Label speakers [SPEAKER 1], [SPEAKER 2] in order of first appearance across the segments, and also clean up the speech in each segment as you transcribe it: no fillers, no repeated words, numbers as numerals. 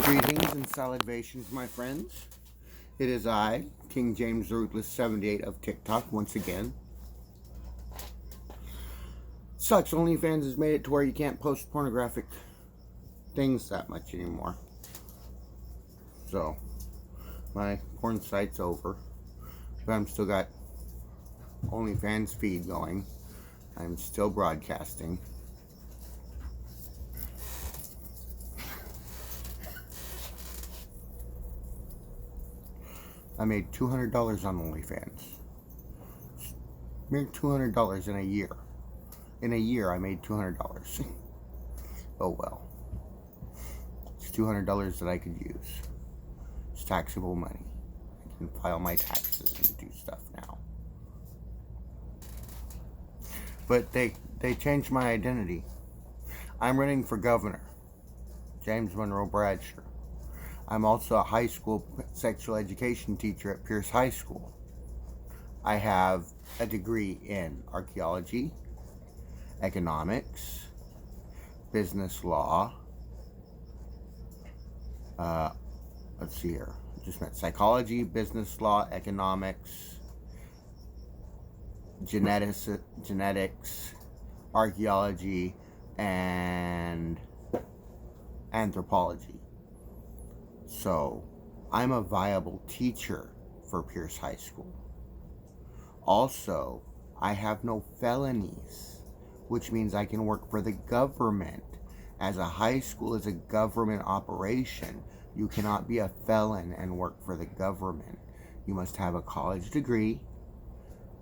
[SPEAKER 1] Greetings and salutations, my friends. It is I, King James the Ruthless 78 of TikTok, once again. Sucks, OnlyFans has made it to where you can't post pornographic things that much anymore. So, my porn site's over. But I'm still got OnlyFans feed going. I'm still broadcasting. I made $200 on OnlyFans. Mere $200 in a year. In a year, I made $200. Oh well. It's $200 that I could use. It's taxable money. I can file my taxes and do stuff now. But they changed my identity. I'm running for governor. James Monroe Bradshaw. I'm also a high school sexual education teacher at Pierce High School. I have a degree in archaeology, economics, business law, let's see here, just meant psychology, business law, economics, genetics, archaeology, and anthropology. So, I'm a viable teacher for Pierce High School. Also, I have no felonies, which means I can work for the government. As a high school is a government operation, you cannot be a felon and work for the government. You must have a college degree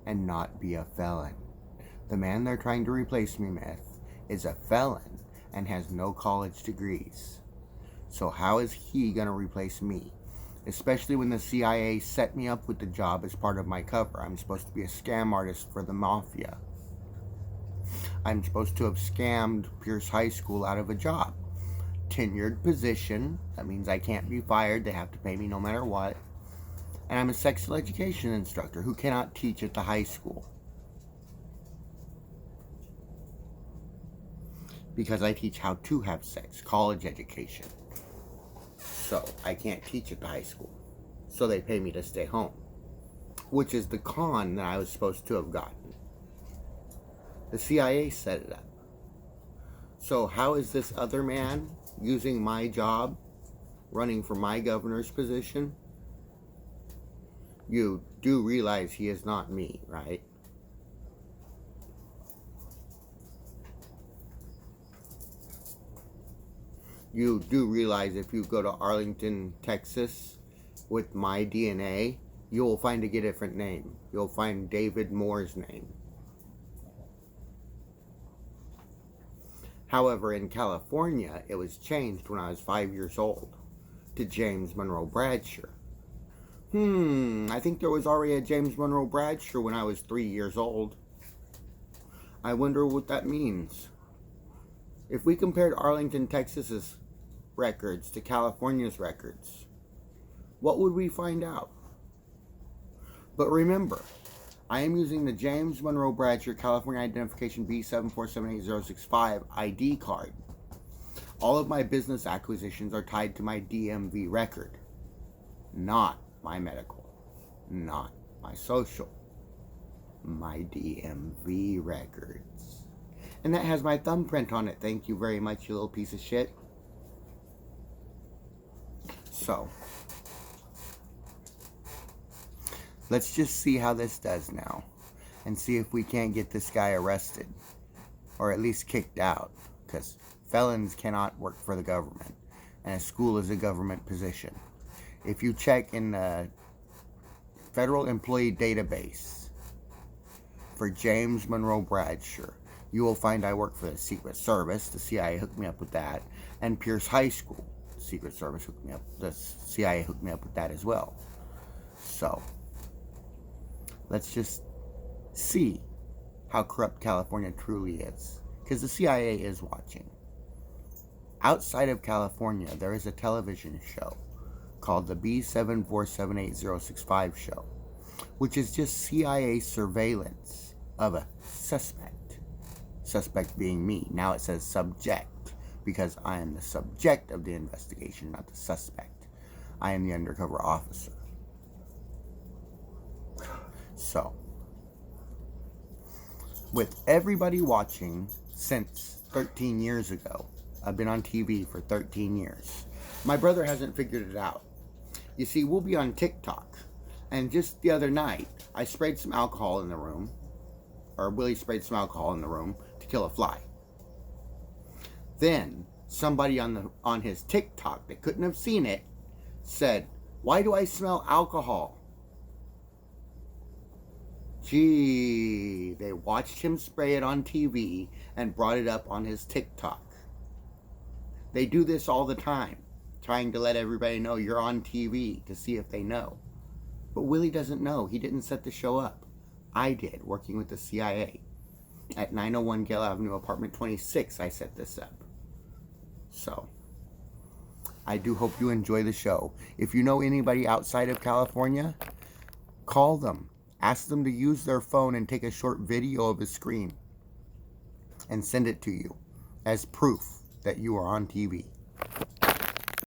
[SPEAKER 1] and not be a felon. The man they're trying to replace me with is a felon and has no college degrees. So how is he going to replace me? Especially when the CIA set me up with the job as part of my cover. I'm supposed to be a scam artist for the mafia. I'm supposed to have scammed Pierce High School out of a job. Tenured position. That means I can't be fired. They have to pay me no matter what. And I'm a sexual education instructor who cannot teach at the high school. Because I teach how to have sex, college education. So I can't teach at the high school. So they pay me to stay home. Which is the con that I was supposed to have gotten. The CIA set it up. So how is this other man using my job, running for my governor's position? You do realize he is not me, right? You do realize if you go to Arlington, Texas, with my DNA, you will find a different name. You'll find David Moore's name. However, in California, it was changed when I was 5 years old to James Monroe Bradshaw. I think there was already a James Monroe Bradshaw when I was 3 years old. I wonder what that means. If we compared Arlington, Texas's records to California's records, what would we find out? But remember, I am using the James Monroe Bradshaw California Identification b7478065 ID card. All of my business acquisitions are tied to my DMV record, not my medical, not my social, my DMV records. And that has my thumbprint on it. Thank you very much, you little piece of shit. So, let's just see how this does now. And see if we can't get this guy arrested. Or at least kicked out. Because felons cannot work for the government. And a school is a government position. If you check in the Federal Employee Database for James Monroe Bradshaw, you will find I work for the Secret Service. The CIA hooked me up with that. And Pierce High School. The Secret Service hooked me up. The CIA hooked me up with that as well. So, let's just see how corrupt California truly is. Because the CIA is watching. Outside of California, there is a television show called the b7478065 show, which is just CIA surveillance of a suspect. Suspect being me. Now it says subject, because I am the subject of the investigation, not the suspect. I am the undercover officer. So, with everybody watching since 13 years ago, I've been on TV for 13 years. My brother hasn't figured it out. You see, we'll be on TikTok, and just the other night, I sprayed some alcohol in the room, or Willie sprayed some alcohol in the room to kill a fly. Then, somebody on his TikTok that couldn't have seen it said, "Why do I smell alcohol?" Gee, they watched him spray it on TV and brought it up on his TikTok. They do this all the time, trying to let everybody know you're on TV to see if they know. But Willie doesn't know. He didn't set the show up. I did, working with the CIA. At 901 Gale Avenue, apartment 26, I set this up. So, I do hope you enjoy the show. If you know anybody outside of California, call them. Ask them to use their phone and take a short video of a screen and send it to you as proof that you are on TV.